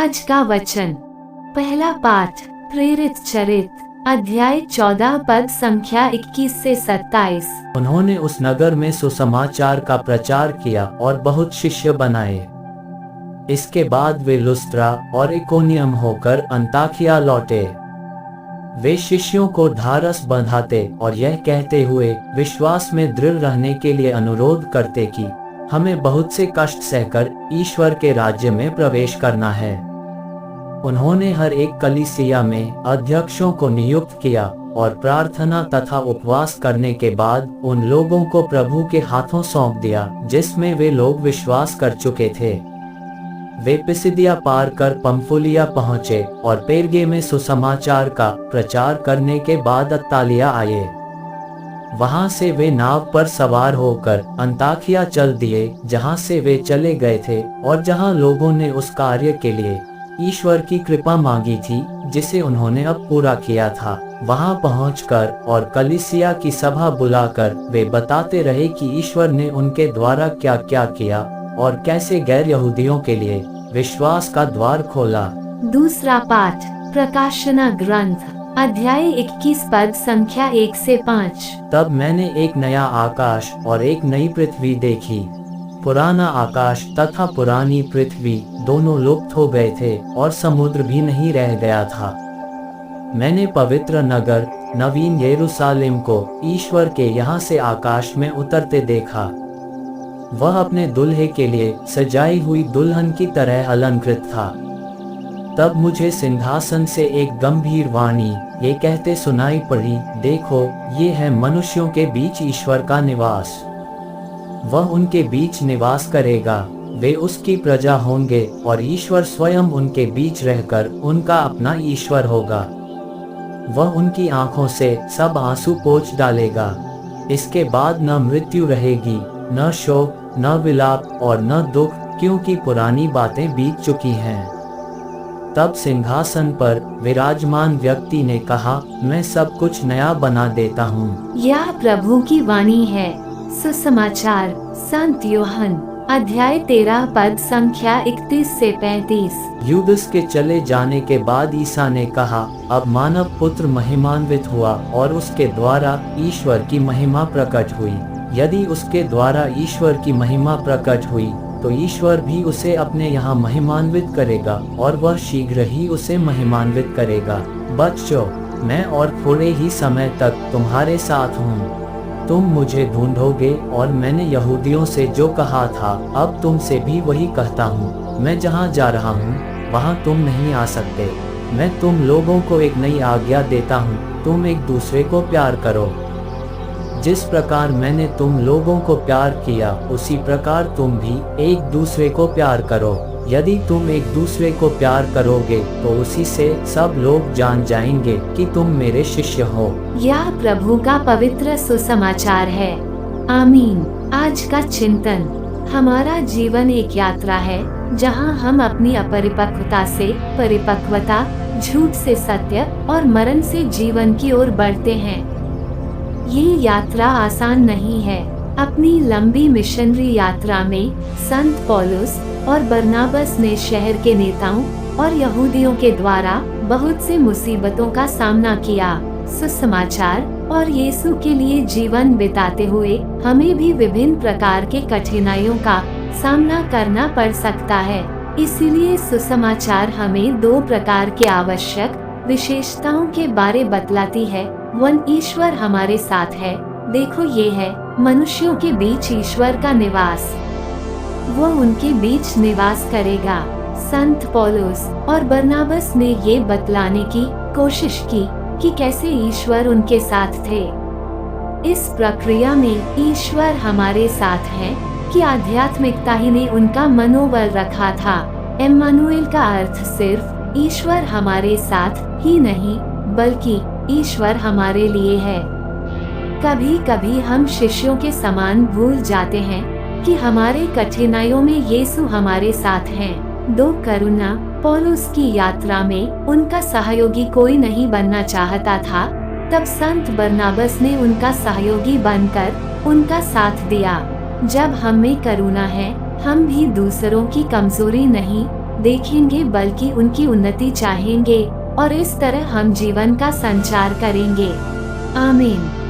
आज का वचन, पहला पाठ प्रेरित चरित्र अध्याय 14 पद संख्या 21 से 27। उन्होंने उस नगर में सुसमाचार का प्रचार किया और बहुत शिष्य बनाए। इसके बाद वे लुस्त्रा और इकोनियम होकर अंताकिया लौटे। वे शिष्यों को ढाढ़स बंधाते और यह कहते हुए विश्वास में दृढ़ रहने के लिए अनुरोध करते कि हमें बहुत से कष्ट सहकर ईश्वर के राज्य में प्रवेश करना है। उन्होंने हर एक कलीसिया में अध्यक्षों को नियुक्त किया और प्रार्थना तथा उपवास करने के बाद उन लोगों को प्रभु के हाथों सौंप दिया जिसमें वे लोग विश्वास कर चुके थे। वे पिसिदिया पार कर पंफुलिया पहुंचे और पेरगे में सुसमाचार का प्रचार करने के बाद अत्तालिया आए। वहां से वे नाव पर सवार होकर अंताकिया चल दिए, जहां से वे चले गए थे और जहां लोगों ने उस कार्य के लिए ईश्वर की कृपा मांगी थी जिसे उन्होंने अब पूरा किया था। वहां पहुंचकर और कलीसिया की सभा बुलाकर वे बताते रहे कि ईश्वर ने उनके द्वारा क्या क्या किया और कैसे गैर यहूदियों के लिए विश्वास का द्वार खोला। दूसरा पाठ प्रकाशना ग्रंथ अध्याय 21 पद संख्या 1 से 5। तब मैंने एक नया आकाश और एक नई पृथ्वी देखी। पुराना आकाश तथा पुरानी पृथ्वी दोनों लुप्त हो गए थे और समुद्र भी नहीं रह गया था। मैंने पवित्र नगर नवीन यरूशलेम को ईश्वर के यहाँ से आकाश में उतरते देखा। वह अपने दूल्हे के लिए सजाई हुई दुल्हन की तरह अलंकृत था। तब मुझे सिंहासन से एक गंभीर वाणी ये कहते सुनाई पड़ी, देखो, ये है मनुष्यों के बीच ईश्वर का निवास। वह उनके बीच निवास करेगा, वे उसकी प्रजा होंगे और ईश्वर स्वयं उनके बीच रहकर उनका अपना ईश्वर होगा। वह उनकी आंखों से सब आंसू पोंछ डालेगा। इसके बाद न मृत्यु रहेगी, न शोक, न विलाप और न दुख, क्योंकि पुरानी बातें बीत चुकी हैं। तब सिंहासन पर विराजमान व्यक्ति ने कहा, मैं सब कुछ नया बना देता हूँ। यह प्रभु की वाणी है। सुसमाचार संत यूहन्ना अध्याय 13 पद संख्या 31 से 35। यूदस के चले जाने के बाद ईसा ने कहा, अब मानव पुत्र महिमान्वित हुआ और उसके द्वारा ईश्वर की महिमा प्रकट हुई। यदि उसके द्वारा ईश्वर की महिमा प्रकट हुई तो ईश्वर भी उसे अपने यहाँ महिमान्वित करेगा और वह शीघ्र ही उसे महिमान्वित करेगा। बच्चों, मैं और थोड़े ही समय तक तुम्हारे साथ हूँ। तुम मुझे ढूंढोगे और मैंने यहूदियों से जो कहा था अब तुमसे भी वही कहता हूँ। मैं जहाँ जा रहा हूँ वहाँ तुम नहीं आ सकते। मैं तुम लोगों को एक नई आज्ञा देता हूँ, तुम एक दूसरे को प्यार करो। जिस प्रकार मैंने तुम लोगों को प्यार किया उसी प्रकार तुम भी एक दूसरे को प्यार करो। यदि तुम एक दूसरे को प्यार करोगे तो उसी से सब लोग जान जाएंगे कि तुम मेरे शिष्य हो। यह प्रभु का पवित्र सुसमाचार है। आमीन। आज का चिंतन, हमारा जीवन एक यात्रा है जहां हम अपनी अपरिपक्वता से परिपक्वता, झूठ से सत्य और मरण से जीवन की ओर बढ़ते हैं। ये यात्रा आसान नहीं है। अपनी लंबी मिशनरी यात्रा में संत पौलुस और बरनाबस ने शहर के नेताओं और यहूदियों के द्वारा बहुत सी मुसीबतों का सामना किया। सुसमाचार और यीशु के लिए जीवन बिताते हुए हमें भी विभिन्न प्रकार के कठिनाइयों का सामना करना पड़ सकता है। इसीलिए सुसमाचार हमें दो प्रकार के आवश्यक विशेषताओं के बारे बतलाती है। ईश्वर हमारे साथ है। देखो, ये है मनुष्यों के बीच ईश्वर का निवास। वो उनके बीच निवास करेगा। संत पौलुस और बरनाबस ने ये बतलाने की कोशिश की कि कैसे ईश्वर उनके साथ थे। इस प्रक्रिया में ईश्वर हमारे साथ है कि आध्यात्मिकता ही ने उनका मनोबल रखा था। इम्मानुएल का अर्थ सिर्फ ईश्वर हमारे साथ ही नहीं बल्कि ईश्वर हमारे लिए है। कभी कभी हम शिष्यों के समान भूल जाते हैं कि हमारे कठिनाइयों में यीशु हमारे साथ हैं। दो करुणा पौलुस की यात्रा में उनका सहयोगी कोई नहीं बनना चाहता था, तब संत बरनाबस ने उनका सहयोगी बनकर उनका साथ दिया। जब हम में करुणा है, हम भी दूसरों की कमजोरी नहीं देखेंगे बल्कि उनकी उन्नति चाहेंगे, और इस तरह हम जीवन का संचार करेंगे। आमीन।